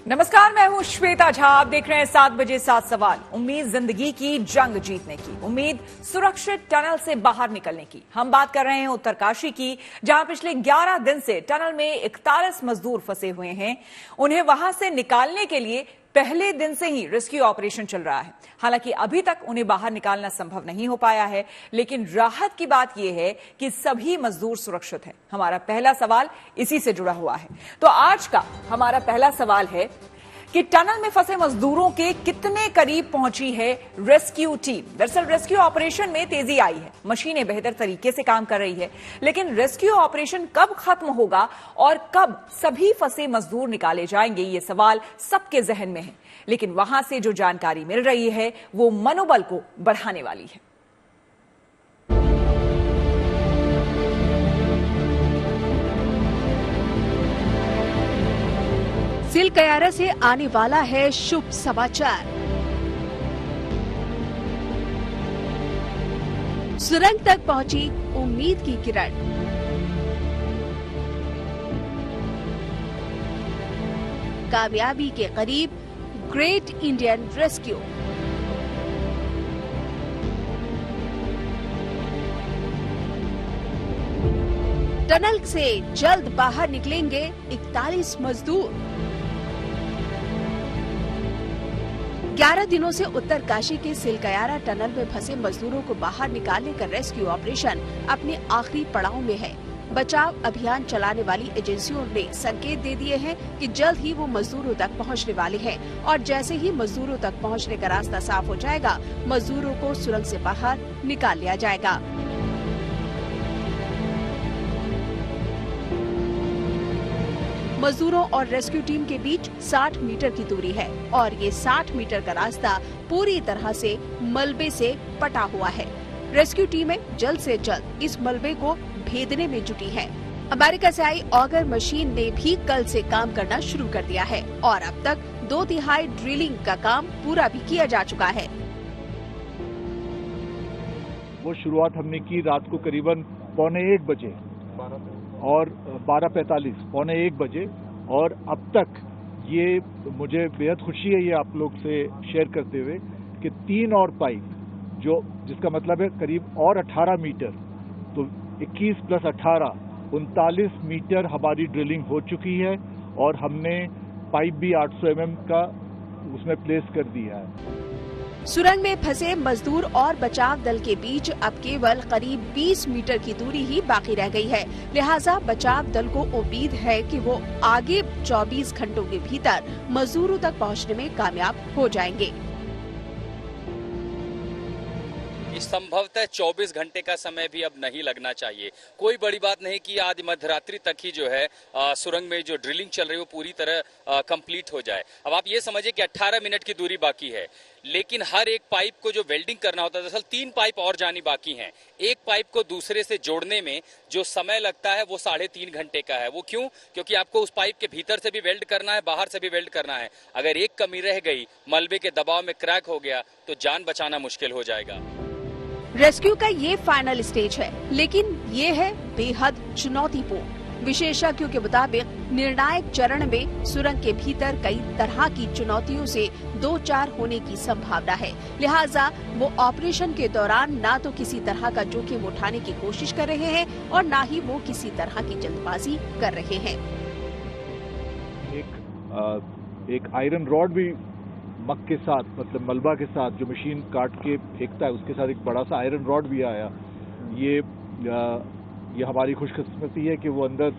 नमस्कार, मैं हूं श्वेता झा। आप देख रहे हैं 7 बजे 7 सवाल। उम्मीद जिंदगी की जंग जीतने की, उम्मीद सुरक्षित टनल से बाहर निकलने की। हम बात कर रहे हैं उत्तरकाशी की, जहां पिछले 11 दिन से टनल में 41 मजदूर फंसे हुए हैं। उन्हें वहां से निकालने के लिए पहले दिन से ही रेस्क्यू ऑपरेशन चल रहा है। हालांकि अभी तक उन्हें बाहर निकालना संभव नहीं हो पाया है, लेकिन राहत की बात यह है कि सभी मजदूर सुरक्षित हैं। हमारा पहला सवाल इसी से जुड़ा हुआ है। तो आज का हमारा पहला सवाल है कि टनल में फंसे मजदूरों के कितने करीब पहुंची है रेस्क्यू टीम। दरअसल रेस्क्यू ऑपरेशन में तेजी आई है, मशीनें बेहतर तरीके से काम कर रही है, लेकिन रेस्क्यू ऑपरेशन कब खत्म होगा और कब सभी फंसे मजदूर निकाले जाएंगे, ये सवाल सबके जहन में है। लेकिन वहां से जो जानकारी मिल रही है वो मनोबल को बढ़ाने वाली है। सिलकयारा से आने वाला है शुभ समाचार। सुरंग तक पहुंची उम्मीद की किरण। कामयाबी के करीब ग्रेट इंडियन रेस्क्यू। टनल से जल्द बाहर निकलेंगे 41 मजदूर। 11 दिनों से उत्तरकाशी के सिलकयारा टनल में फंसे मजदूरों को बाहर निकालने का रेस्क्यू ऑपरेशन अपने आखिरी पड़ाव में है। बचाव अभियान चलाने वाली एजेंसियों ने संकेत दे दिए हैं कि जल्द ही वो मजदूरों तक पहुंचने वाले हैं और जैसे ही मजदूरों तक पहुंचने का रास्ता साफ हो जाएगा, मजदूरों को सुरंग से बाहर निकाल लिया जाएगा। मजदूरों और रेस्क्यू टीम के बीच 60 मीटर की दूरी है और ये 60 मीटर का रास्ता पूरी तरह से मलबे से पटा हुआ है। रेस्क्यू टीमें जल्द से जल्द इस मलबे को भेदने में जुटी हैं। अमेरिका से आई ऑगर मशीन ने भी कल से काम करना शुरू कर दिया है और अब तक 2/3 ड्रिलिंग का काम पूरा भी किया जा चुका है। वो शुरुआत हमने की रात को करीबन 12:45 बजे और 12:45 पौने 1 बजे, और अब तक ये मुझे बेहद खुशी है ये आप लोग से शेयर करते हुए कि 3 और पाइप, जो जिसका मतलब है करीब और 18 मीटर, तो 21 + 18 39 मीटर हमारी ड्रिलिंग हो चुकी है और हमने पाइप भी 800 mm का उसमें प्लेस कर दिया है। सुरंग में फंसे मजदूर और बचाव दल के बीच अब केवल करीब 20 मीटर की दूरी ही बाकी रह गई है। लिहाजा बचाव दल को उम्मीद है कि वो आगे 24 घंटों के भीतर मजदूरों तक पहुंचने में कामयाब हो जाएंगे। संभवतः 24 घंटे का समय भी अब नहीं लगना चाहिए। कोई बड़ी बात नहीं कि आज मध्यरात्रि तक ही जो है सुरंग में जो ड्रिलिंग चल रही है वो पूरी तरह कंप्लीट हो जाए। अब आप ये समझिए कि 18 मिनट की दूरी बाकी है, लेकिन हर एक पाइप को जो वेल्डिंग करना होता है, दरअसल 3 पाइप और जानी बाकी हैं। एक पाइप को दूसरे से जोड़ने में जो समय लगता है वो 3.5 घंटे का है। वो क्यों? क्योंकि आपको उस पाइप के भीतर से भी वेल्ड करना है, बाहर से भी वेल्ड करना है। अगर एक कमी रह गई, मलबे के दबाव में क्रैक हो गया, तो जान बचाना मुश्किल हो जाएगा। रेस्क्यू का ये फाइनल स्टेज है, लेकिन ये है बेहद चुनौतीपूर्ण। विशेषज्ञों के मुताबिक निर्णायक चरण में सुरंग के भीतर कई तरह की चुनौतियों से 2-4 होने की संभावना है। लिहाजा वो ऑपरेशन के दौरान ना तो किसी तरह का जोखिम उठाने की कोशिश कर रहे हैं और ना ही वो किसी तरह की जल्दबाजी कर रहे हैं। एक आयरन रॉड भी मग के साथ, मतलब मलबा के साथ जो मशीन काट के फेंकता है, उसके साथ एक बड़ा सा आयरन रॉड भी आया। ये हमारी खुशकिस्मती है कि वो अंदर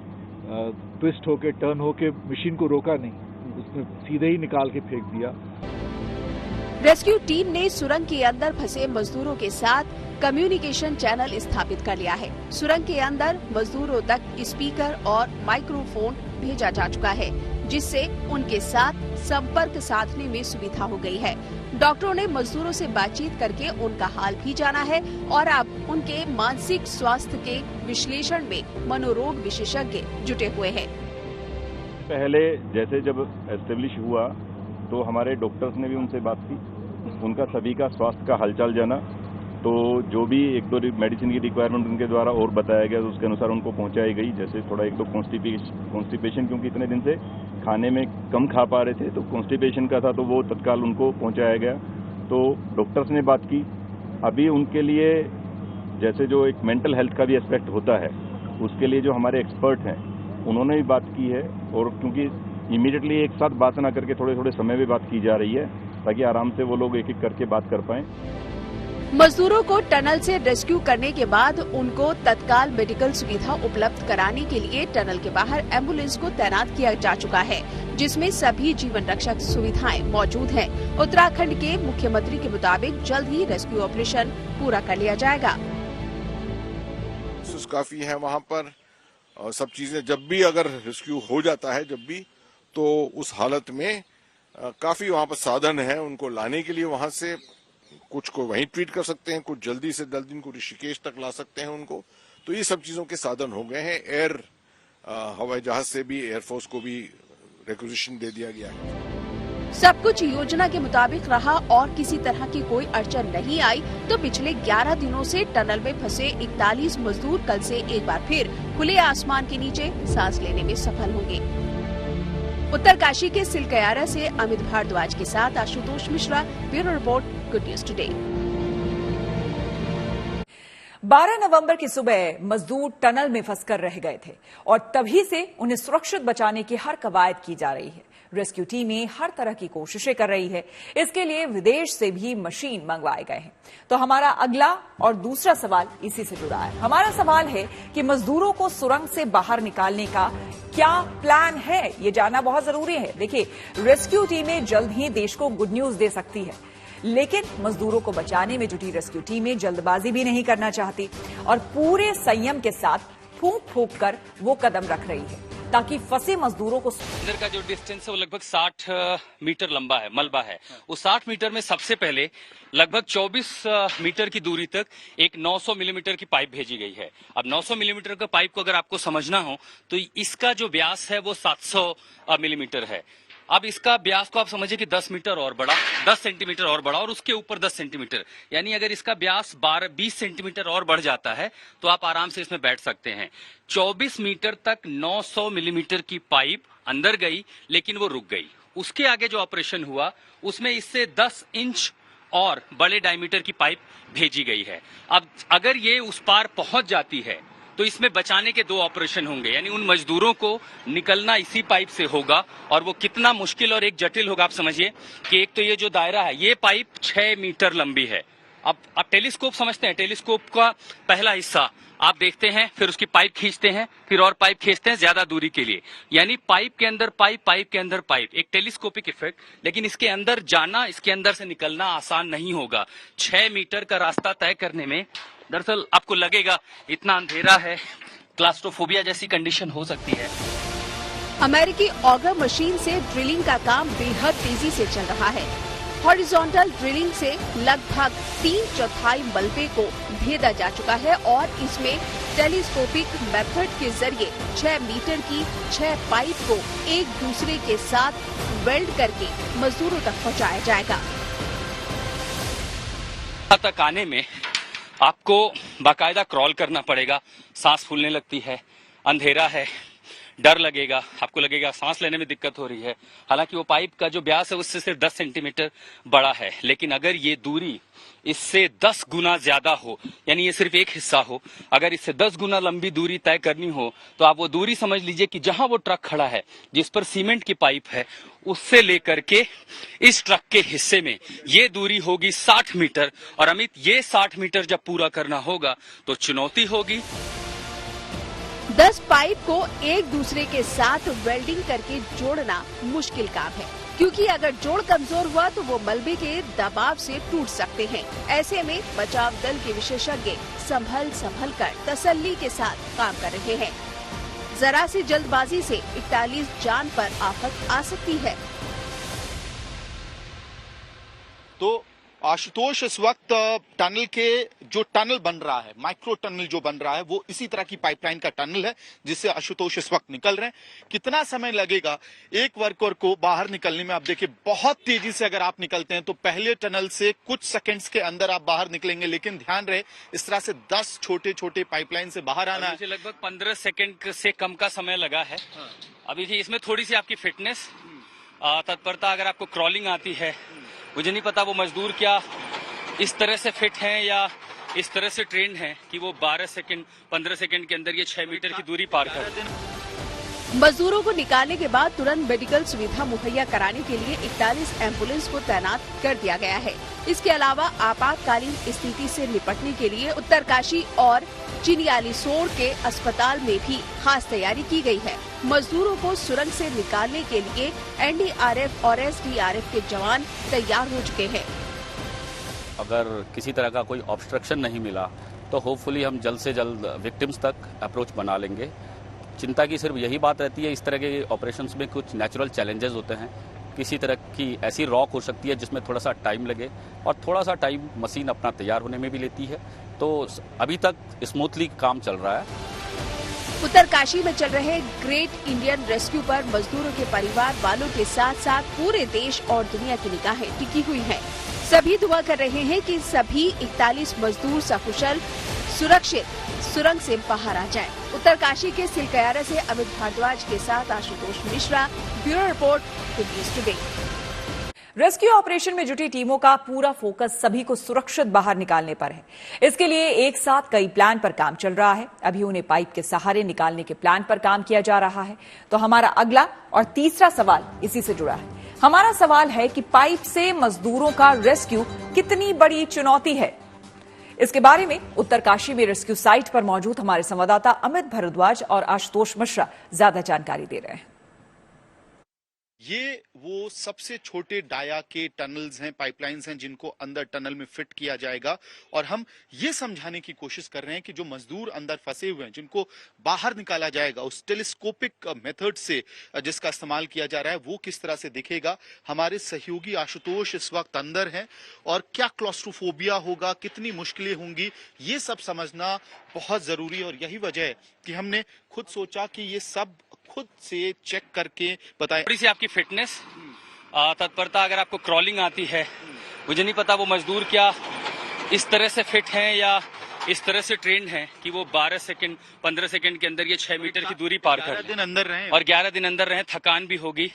ट्विस्ट होके टर्न होके मशीन को रोका नहीं, उसने सीधे ही निकाल के फेंक दिया। रेस्क्यू टीम ने सुरंग के अंदर फंसे मजदूरों के साथ कम्युनिकेशन चैनल स्थापित कर लिया है। सुरंग के अंदर मजदूरों तक स्पीकर और माइक्रोफोन भेजा जा चुका है, जिससे उनके साथ संपर्क साधने में सुविधा हो गई है। डॉक्टरों ने मजदूरों से बातचीत करके उनका हाल भी जाना है और अब उनके मानसिक स्वास्थ्य के विश्लेषण में मनोरोग विशेषज्ञ जुटे हुए हैं। पहले जैसे जब एस्टेब्लिश हुआ तो हमारे डॉक्टर्स ने भी उनसे बात की, उनका सभी का स्वास्थ्य का हालचाल जाना, तो जो भी 1-2 मेडिसिन की रिक्वायरमेंट उनके द्वारा और बताया गया तो उसके अनुसार उनको पहुंचाई गई। जैसे थोड़ा 1-2 कॉन्स्टिपेशन, क्योंकि इतने दिन से खाने में कम खा पा रहे थे, तो कॉन्स्टिपेशन का था, तो वो तत्काल उनको पहुंचाया गया। तो डॉक्टर्स ने बात की। अभी उनके लिए जैसे जो एक मेंटल हेल्थ का भी एस्पेक्ट होता है, उसके लिए जो हमारे एक्सपर्ट हैं उन्होंने भी बात की है। और क्योंकि इमीडिएटली एक साथ बात ना करके थोड़े थोड़े समय में बात की जा रही है, ताकि आराम से वो लोग एक एक करके बात कर पाएं। मजदूरों को टनल से रेस्क्यू करने के बाद उनको तत्काल मेडिकल सुविधा उपलब्ध कराने के लिए टनल के बाहर एम्बुलेंस को तैनात किया जा चुका है, जिसमें सभी जीवन रक्षक सुविधाएं मौजूद हैं। उत्तराखंड के मुख्यमंत्री के मुताबिक जल्द ही रेस्क्यू ऑपरेशन पूरा कर लिया जाएगा। काफी है वहाँ पर, और सब चीजें जब भी अगर रेस्क्यू हो जाता है तो उस हालत में काफी वहाँ पर साधन है उनको लाने के लिए। वहाँ से कुछ को वहीं ट्रीट कर सकते हैं, कुछ जल्दी से जल्दी इनको ऋषिकेश तक ला सकते हैं उनको। तो ये सब चीजों के साधन हो गए हैं। हवाई जहाज से भी एयरफोर्स को भी रिक्वेजिशन दे दिया गया है। सब कुछ योजना के मुताबिक रहा और किसी तरह की कोई अड़चन नहीं आई तो पिछले 11 दिनों से टनल में फंसे 41 मजदूर कल से एक बार फिर खुले आसमान के नीचे सांस लेने में सफल होंगे। उत्तरकाशी के सिलकयारा से अमित भारद्वाज के साथ Ashutosh Mishra, bureau report, good news today. 12 नवंबर की सुबह मजदूर टनल में फंसकर रह गए थे और तभी से उन्हें सुरक्षित बचाने की हर कवायद की जा रही है। रेस्क्यू टीमें हर तरह की कोशिशें कर रही है। इसके लिए विदेश से भी मशीन मंगवाए गए हैं। तो हमारा अगला और दूसरा सवाल इसी से जुड़ा है। हमारा सवाल है कि मजदूरों को सुरंग से बाहर निकालने का क्या प्लान है, ये जानना बहुत जरूरी है। देखिए, रेस्क्यू टीमें जल्द ही देश को गुड न्यूज दे सकती है, लेकिन मजदूरों को बचाने में जुटी रेस्क्यू टीमें जल्दबाजी भी नहीं करना चाहती और पूरे संयम के साथ फूंक फूंक कर वो कदम रख रही है ताकि फंसे मजदूरों को। अंदर का जो डिस्टेंस है वो लगभग 60 मीटर लंबा है, मलबा है। उस 60 मीटर में सबसे पहले लगभग 24 मीटर की दूरी तक एक 900 मिलीमीटर की पाइप भेजी गई है। अब 900 मिलीमीटर का पाइप को अगर आपको समझना हो तो इसका जो व्यास है वो 700 मिलीमीटर है। अब इसका व्यास को आप समझिए कि 10 मीटर और बड़ा, 10 सेंटीमीटर और बड़ा और उसके ऊपर 10 सेंटीमीटर, यानी अगर इसका व्यास 20 सेंटीमीटर और बढ़ जाता है तो आप आराम से इसमें बैठ सकते हैं। 24 मीटर तक 900 मिलीमीटर की पाइप अंदर गई, लेकिन वो रुक गई। उसके आगे जो ऑपरेशन हुआ उसमें इससे 10 इंच और बड़े डायमीटर की पाइप भेजी गई है। अब अगर ये उस पार पहुंच जाती है तो इसमें बचाने के 2 ऑपरेशन होंगे, यानी उन मजदूरों को निकलना इसी पाइप से होगा और वो कितना मुश्किल और एक जटिल होगा आप समझिए कि एक तो ये जो दायरा है ये पाइप 6 मीटर लंबी है। अब आप टेलीस्कोप समझते हैं, टेलीस्कोप का पहला हिस्सा आप देखते हैं, फिर उसकी पाइप खींचते हैं, फिर और पाइप खींचते हैं ज्यादा दूरी के लिए, यानी पाइप के अंदर पाइप, पाइप के अंदर पाइप, एक टेलीस्कोपिक इफेक्ट। लेकिन इसके अंदर जाना, इसके अंदर से निकलना आसान नहीं होगा। 6 मीटर का रास्ता तय करने में दरअसल आपको लगेगा इतना अंधेरा है, क्लास्ट्रोफोबिया जैसी कंडीशन हो सकती है। अमेरिकी ऑगर मशीन से ड्रिलिंग का काम बेहद तेजी से चल रहा है। हॉरिजॉन्टल ड्रिलिंग से लगभग 3/4 मलबे को भेदा जा चुका है और इसमें टेलीस्कोपिक मेथड के जरिए 6 मीटर की 6 पाइप को एक दूसरे के साथ वेल्ड करके मजदूरों तक पहुंचाया जाएगा। तक आने में आपको बाकायदा क्रॉल करना पड़ेगा, सांस फूलने लगती है, अंधेरा है, डर लगेगा, आपको लगेगा सांस लेने में दिक्कत हो रही है। हालांकि वो पाइप का जो व्यास है उससे सिर्फ 10 सेंटीमीटर बड़ा है, लेकिन अगर ये दूरी इससे 10 गुना ज्यादा हो, यानी ये सिर्फ एक हिस्सा हो, अगर इससे 10 गुना लंबी दूरी तय करनी हो तो आप वो दूरी समझ लीजिए कि जहां वो ट्रक खड़ा है जिस पर सीमेंट की पाइप है उससे लेकर के इस ट्रक के हिस्से में ये दूरी होगी 60 मीटर। और अमित, ये 60 मीटर जब पूरा करना होगा तो चुनौती होगी। 10 पाइप को एक दूसरे के साथ वेल्डिंग करके जोड़ना मुश्किल काम है, क्योंकि अगर जोड़ कमजोर हुआ तो वो मलबे के दबाव से टूट सकते हैं। ऐसे में बचाव दल के विशेषज्ञ संभल कर तसल्ली के साथ काम कर रहे हैं। जरा सी जल्दबाजी से 41 जान पर आफत आ सकती है। तो आशुतोष, इस वक्त टनल के जो टनल बन रहा है, माइक्रो टनल जो बन रहा है, वो इसी तरह की पाइपलाइन का टनल है जिससे आशुतोष इस वक्त निकल रहे हैं। कितना समय लगेगा एक वर्कर को बाहर निकलने में? आप देखिए, बहुत तेजी से अगर आप निकलते हैं तो पहले टनल से कुछ सेकंड्स के अंदर आप बाहर निकलेंगे, लेकिन ध्यान रहे इस तरह से 10 छोटे छोटे पाइपलाइन से बाहर आना है। लगभग 15 सेकंड से कम का समय लगा है। अभी इसमें थोड़ी सी आपकी फिटनेस, तत्परता, अगर आपको क्रॉलिंग आती है, मुझे नहीं पता वो मजदूर क्या इस तरह से फिट हैं या इस तरह से ट्रेंड हैं कि वो 12 सेकंड 15 सेकंड के अंदर ये 6 मीटर की दूरी पार कर दें। मजदूरों को निकालने के बाद तुरंत मेडिकल सुविधा मुहैया कराने के लिए 41 एम्बुलेंस को तैनात कर दिया गया है। इसके अलावा आपातकालीन स्थिति से निपटने के लिए उत्तरकाशी और चिनियालीसोड़ के अस्पताल में भी खास तैयारी की गई है। मजदूरों को सुरंग से निकालने के लिए एनडीआरएफ और एसडीआरएफ के जवान तैयार हो चुके हैं। अगर किसी तरह का कोई ऑब्स्ट्रक्शन नहीं मिला तो होपफुली हम जल्द से जल्द विक्टिम्स तक अप्रोच बना लेंगे। चिंता की सिर्फ यही बात रहती है, इस तरह के ऑपरेशंस में कुछ नेचुरल चैलेंजेस होते हैं। किसी तरह की ऐसी रॉक हो सकती है जिसमें थोड़ा सा टाइम लगे और थोड़ा सा टाइम मशीन अपना तैयार होने में भी लेती है। तो अभी तक स्मूथली काम चल रहा है। उत्तरकाशी में चल रहे ग्रेट इंडियन रेस्क्यू पर मजदूरों के परिवार वालों के साथ साथ पूरे देश और दुनिया की निगाहें टिकी हुई हैं। सभी दुआ कर रहे हैं कि सभी 41 मजदूर सकुशल सुरक्षित सुरंग से बाहर आ जाएं। उत्तरकाशी के सिलकयारा से अमित भारद्वाज के साथ Ashutosh Mishra, bureau report, news today. Rescue operation में जुटी टीमों का पूरा फोकस सभी को सुरक्षित बाहर निकालने पर है। इसके लिए एक साथ कई प्लान पर काम चल रहा है। अभी उन्हें पाइप के सहारे निकालने के प्लान पर काम किया जा रहा है। तो हमारा अगला और तीसरा सवाल इसी से जुड़ा है। हमारा सवाल है कि पाइप से मजदूरों का रेस्क्यू कितनी बड़ी चुनौती है। इसके बारे में उत्तरकाशी में रेस्क्यू साइट पर मौजूद हमारे संवाददाता अमित भारद्वाज और आशुतोष मिश्रा ज्यादा जानकारी दे रहे हैं। ये वो सबसे छोटे डाया के टनल्स हैं, पाइपलाइंस हैं, जिनको अंदर टनल में फिट किया जाएगा। और हम ये समझाने की कोशिश कर रहे हैं कि जो मजदूर अंदर फंसे हुए हैं, जिनको बाहर निकाला जाएगा उस टेलीस्कोपिक मेथड से जिसका इस्तेमाल किया जा रहा है, वो किस तरह से दिखेगा। हमारे सहयोगी आशुतोष इस वक्त अंदर हैं और क्या क्लॉस्ट्रोफोबिया होगा, कितनी मुश्किलें होंगी, ये सब समझना बहुत जरूरी है। और यही वजह है कि हमने खुद सोचा कि ये सब खुद से चेक करके बताएं। थोड़ी सी आपकी फिटनेस, तत्परता, अगर आपको क्रॉलिंग आती है, मुझे नहीं पता वो मजदूर क्या इस तरह से फिट हैं या इस तरह से ट्रेंड हैं कि वो 12 सेकंड 15 सेकंड के अंदर ये 6 मीटर की दूरी पार कर 11 दिन अंदर रहें और 11 दिन अंदर रहें। थकान भी होगी।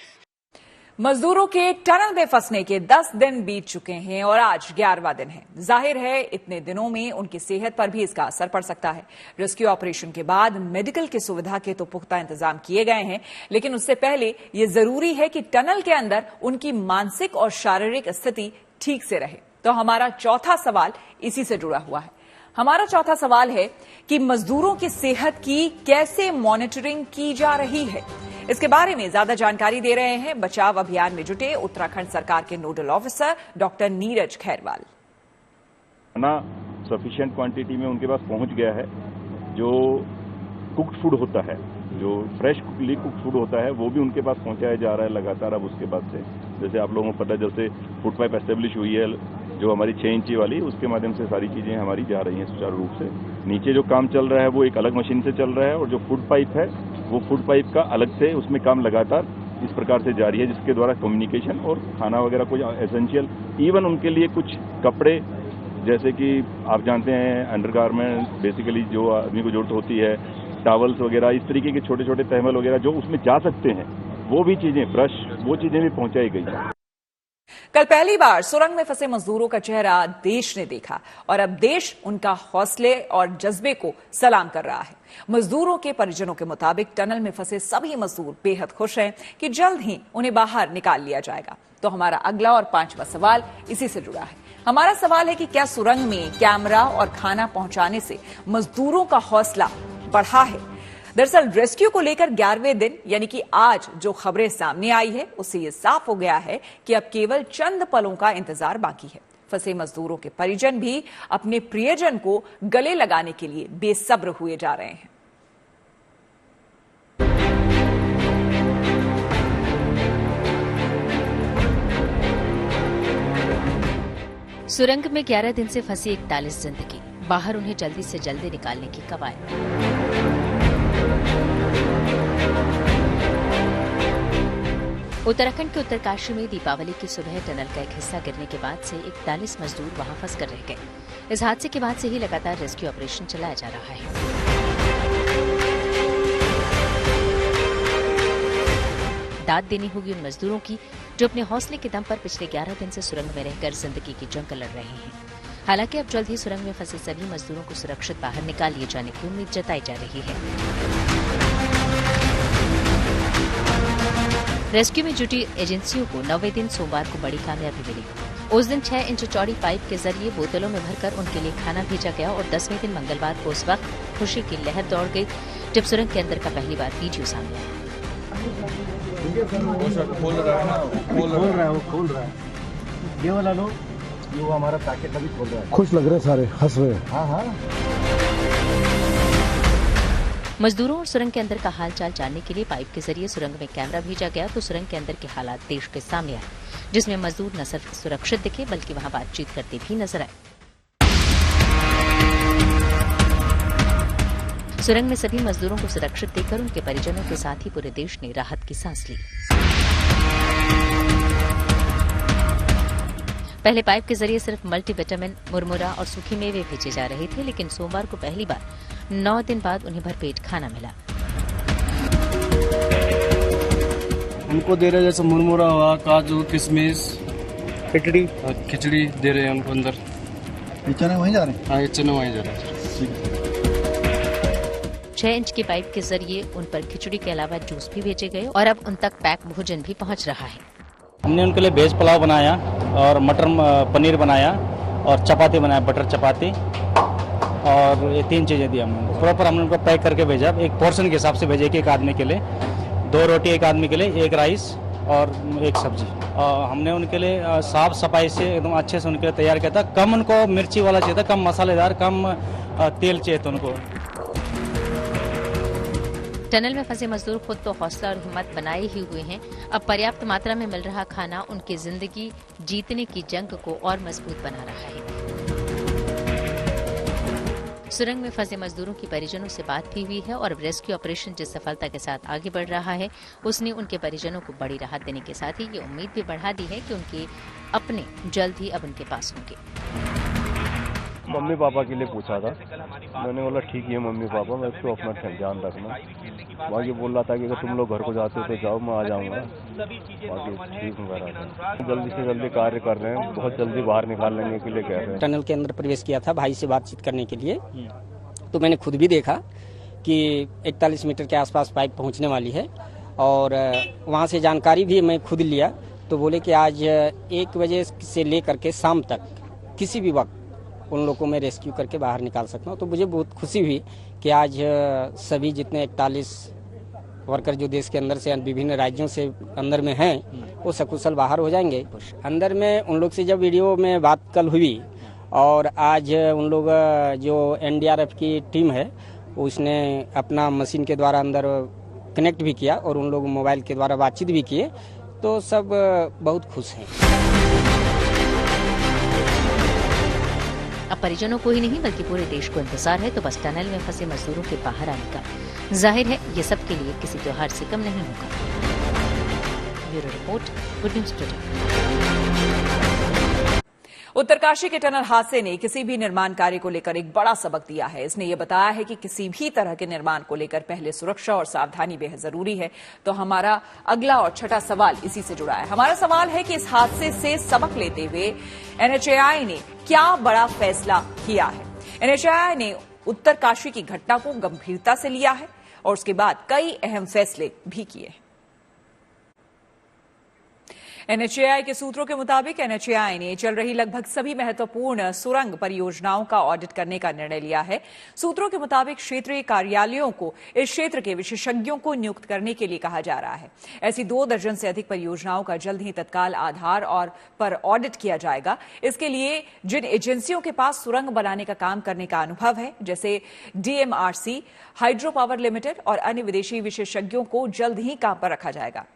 मजदूरों के टनल में फंसने के 10 दिन बीत चुके हैं और आज 11वां दिन है। जाहिर है इतने दिनों में उनकी सेहत पर भी इसका असर पड़ सकता है। रेस्क्यू ऑपरेशन के बाद मेडिकल की सुविधा के तो पुख्ता इंतजाम किए गए हैं, लेकिन उससे पहले ये जरूरी है कि टनल के अंदर उनकी मानसिक और शारीरिक स्थिति ठीक से रहे। तो हमारा चौथा सवाल इसी से जुड़ा हुआ है। हमारा चौथा सवाल है कि मजदूरों की सेहत की कैसे मॉनिटरिंग की जा रही है। इसके बारे में ज्यादा जानकारी दे रहे हैं बचाव अभियान में जुटे उत्तराखंड सरकार के nodal officer doctor Neeraj Khairwal. खाना सफिशिएंट क्वांटिटी में उनके पास पहुंच गया है। जो कुक्ड फूड होता है, जो फ्रेश कुक्ड फूड होता है, वो भी उनके पास पहुंचाया जा रहा है लगातार। अब उसके बाद से जैसे आप लोगों को पता है, जैसे फूड पाइप एस्टेब्लिश हुई है जो हमारी 6 इंची वाली, उसके माध्यम से सारी चीजें हमारी जा रही हैं सुचारू रूप से। नीचे जो काम चल रहा है वो एक अलग मशीन से चल रहा है और जो फूड पाइप है वो फूड पाइप का अलग से, उसमें काम लगातार इस प्रकार से जारी है, जिसके द्वारा कम्युनिकेशन और खाना वगैरह कुछ एसेंशियल, इवन उनके लिए कुछ कपड़े, जैसे कि आप जानते हैं अंडरगारमेंट बेसिकली जो आदमी को जरूरत होती है, टॉवल्स वगैरह, इस तरीके के छोटे छोटे तहमल वगैरह जो उसमें जा सकते हैं, वो भी चीजें, ब्रश, वो चीजें भी पहुंचाई गई। कल पहली बार सुरंग में फंसे मजदूरों का चेहरा देश ने देखा और अब देश उनका हौसले और जज्बे को सलाम कर रहा है। मजदूरों के परिजनों के मुताबिक टनल में फंसे सभी मजदूर बेहद खुश हैं कि जल्द ही उन्हें बाहर निकाल लिया जाएगा। तो हमारा अगला और 5वां सवाल इसी से जुड़ा है। हमारा सवाल है कि क्या सुरंग में कैमरा और खाना पहुंचाने से मजदूरों का हौसला बढ़ा है। दरअसल रेस्क्यू को लेकर 11वें दिन यानी कि आज जो खबरें सामने आई है उससे ये साफ हो गया है कि अब केवल चंद पलों का इंतजार बाकी है। फंसे मजदूरों के परिजन भी अपने प्रियजन को गले लगाने के लिए बेसब्र हुए जा रहे हैं। सुरंग में 11 दिन से फंसी 41 जिंदगी, बाहर उन्हें जल्दी से जल्दी निकालने की कवायद। उत्तराखंड के उत्तरकाशी में दीपावली की सुबह टनल का एक हिस्सा गिरने के बाद से 41 मजदूर वहां फंस कर रह गए। इस हादसे के बाद से ही लगातार रेस्क्यू ऑपरेशन चलाया जा रहा है। दाद देनी होगी उन मजदूरों की जो अपने हौसले के दम पर पिछले 11 दिन से सुरंग में रहकर जिंदगी की जंग लड़ रहे हैं। हालांकि अब जल्द ही सुरंग में फंसे सभी मजदूरों को सुरक्षित बाहर निकाल लिए जाने की उम्मीद जताई जा रही है। रेस्क्यू में जुटी एजेंसियों को 9वें दिन सोमवार को बड़ी कामयाबी मिली। उस दिन 6 इंच चौड़ी पाइप के जरिए बोतलों में भरकर उनके लिए खाना भेजा गया और 10वें दिन मंगलवार को उस वक्त खुशी की लहर दौड़ गई जब सुरंग के अंदर का पहली बार वीडियो सामने आया। खोल रहा है ये वाला लो, ये हमारा पैकेट अभी खोल रहा है। खुश लग रहे सारे, हंस रहे हैं। हाँ। मजदूरों और सुरंग के अंदर का हालचाल जानने के लिए पाइप के जरिए सुरंग में कैमरा भेजा गया तो सुरंग के अंदर के हालात देश के सामने आए, जिसमें मजदूर न सिर्फ सुरक्षित दिखे बल्कि वहां बातचीत करते भी नजर आए। सुरंग में सभी मजदूरों को सुरक्षित देखकर उनके परिजनों के साथ ही पूरे देश ने राहत की सांस ली। पहले पाइप के जरिए सिर्फ मल्टीविटामिन, मुरमुरा और सूखे मेवे भेजे जा रहे थे, लेकिन सोमवार को पहली बार 9 दिन बाद उन्हें भरपेट खाना मिला। उनको दे रहे जैसे मुरमुरा हुआ, काजू, किशमिश, खिचड़ी दे रहे हैं उनको अंदर। ये चने वहीं जा रहे हैं? हाँ, ये चने वहीं जा रहे हैं। 6 इंच के पाइप के जरिए उन पर खिचड़ी के अलावा जूस भी भेजे गए और अब उन तक पैक भोजन भी पहुंच रहा है। हमने उनके लिए वेज पुलाव बनाया और मटर पनीर बनाया और चपाती बनाया, बटर चपाती, और ये 3 चीजें दी हमने। प्रॉपर हमने उनको पैक करके भेजा, एक पोर्शन के हिसाब से भेजे कि एक आदमी के लिए 2 रोटी, एक आदमी के लिए 1 राइस और 1 सब्जी। हमने उनके लिए साफ सफाई से एकदम अच्छे से उनके लिए तैयार किया था। कम उनको मिर्ची वाला चाहिए था, कम मसालेदार, कम तेल चाहिए था उनको। टनल में फंसे मजदूर खुद तो हौसला और हिम्मत बनाए ही हुए हैं, अब पर्याप्त मात्रा में मिल रहा खाना उनकी जिंदगी जीतने की जंग को और मजबूत बना रहा है। सुरंग में फंसे मजदूरों की परिजनों से बात भी हुई है और अब रेस्क्यू ऑपरेशन जिस सफलता के साथ आगे बढ़ रहा है उसने उनके परिजनों को बड़ी राहत देने के साथ ही ये उम्मीद भी बढ़ा दी है कि उनके अपने जल्द ही अब उनके पास होंगे। मम्मी पापा के लिए पूछा था, मैंने बोला ठीक है मम्मी पापा, मैं इसको अपना ध्यान रखना। बाकी बोल रहा था कि अगर तुम लोग घर को जाते हो तो जाओ, मैं आ जाऊंगा। बाकी ठीक हूँ, घर आ जाऊंगा। जल्दी से जल्दी कार्य कर रहे हैं, बहुत जल्दी बाहर निकालने के लिए कह रहे हैं। टनल के अंदर प्रवेश किया था भाई से बातचीत करने के लिए, तो मैंने खुद भी देखा कि 41 मीटर के आसपास पाइप पहुँचने वाली है और वहाँ से जानकारी भी मैं खुद लिया। तो बोले कि आज 1 बजे से लेकर के शाम तक किसी भी वक्त उन लोगों को मैं रेस्क्यू करके बाहर निकाल सकता हूँ। तो मुझे बहुत खुशी हुई कि आज सभी जितने 41 वर्कर जो देश के अंदर से विभिन्न राज्यों से अंदर में हैं वो सकुशल बाहर हो जाएंगे। अंदर में उन लोग से जब वीडियो में बात कल हुई और आज उन लोग जो NDRF की टीम है उसने अपना मशीन के द्वारा अंदर कनेक्ट भी किया और उन लोग मोबाइल के द्वारा बातचीत भी किए, तो सब बहुत खुश हैं। अब परिजनों को ही नहीं बल्कि पूरे देश को इंतजार है तो बस टनल में फंसे मजदूरों के बाहर आने का। जाहिर है ये सब के लिए किसी त्योहार से कम नहीं होगा। Bureau report, good news today. Uttarkashi के टनल हादसे ने किसी भी निर्माण कार्य को लेकर एक बड़ा सबक दिया है। इसने ये बताया है कि किसी भी तरह के निर्माण को लेकर पहले सुरक्षा और सावधानी बेहद जरूरी है। तो हमारा अगला और छठा सवाल इसी से जुड़ा है। हमारा सवाल है कि इस हादसे से सबक लेते हुए NHAI ने क्या बड़ा फैसला किया है। NHAI ने उत्तरकाशी की घटना को गंभीरता से लिया है और उसके बाद कई अहम फैसले भी किए हैं। NHAI के सूत्रों के मुताबिक NHAI ने चल रही लगभग सभी महत्वपूर्ण सुरंग परियोजनाओं का ऑडिट करने का निर्णय लिया है। सूत्रों के मुताबिक क्षेत्रीय कार्यालयों को इस क्षेत्र के विशेषज्ञों को नियुक्त करने के लिए कहा जा रहा है। ऐसी 2 दर्जन से अधिक परियोजनाओं का जल्द ही तत्काल आधार और पर ऑडिट किया जाएगा। इसके लिए जिन एजेंसियों के पास सुरंग बनाने का काम करने का अनुभव है, जैसे DMRC, हाइड्रो पावर लिमिटेड और अन्य विदेशी विशेषज्ञों को जल्द ही काम पर रखा जाएगा।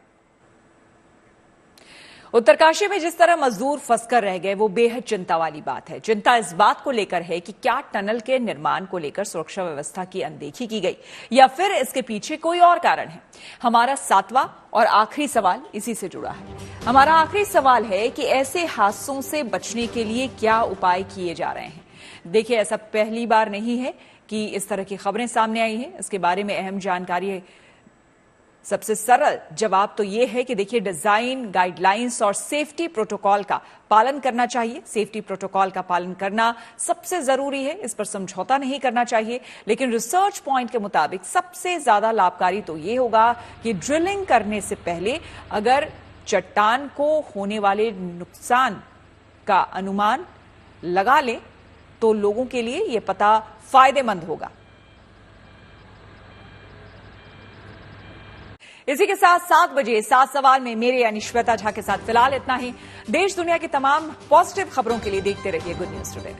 उत्तरकाशी में जिस तरह मजदूर फंसकर रह गए वो बेहद चिंता वाली बात है। चिंता इस बात को लेकर है कि क्या टनल के निर्माण को लेकर सुरक्षा व्यवस्था की अनदेखी की गई या फिर इसके पीछे कोई और कारण है। हमारा 7वां और आखिरी सवाल इसी से जुड़ा है। हमारा आखिरी सवाल है कि ऐसे हादसों से बचने के लिए क्या उपाय किए जा रहे हैं। देखिए, ऐसा पहली बार नहीं है कि इस तरह की खबरें सामने आई हैं। इसके बारे में अहम जानकारी है। सबसे सरल जवाब तो यह है कि देखिए, डिजाइन, गाइडलाइंस और सेफ्टी प्रोटोकॉल का पालन करना चाहिए। सेफ्टी प्रोटोकॉल का पालन करना सबसे जरूरी है, इस पर समझौता नहीं करना चाहिए। लेकिन रिसर्च पॉइंट के मुताबिक सबसे ज्यादा लाभकारी तो यह होगा कि ड्रिलिंग करने से पहले अगर चट्टान को होने वाले नुकसान का अनुमान लगा लें तो लोगों के लिए यह पता फायदेमंद होगा। इसी के साथ 7 बजे 7 सवाल में मेरे यानी श्वेता झा के साथ फिलहाल इतना ही। देश दुनिया की तमाम पॉजिटिव खबरों के लिए देखते रहिए गुड न्यूज टुडे।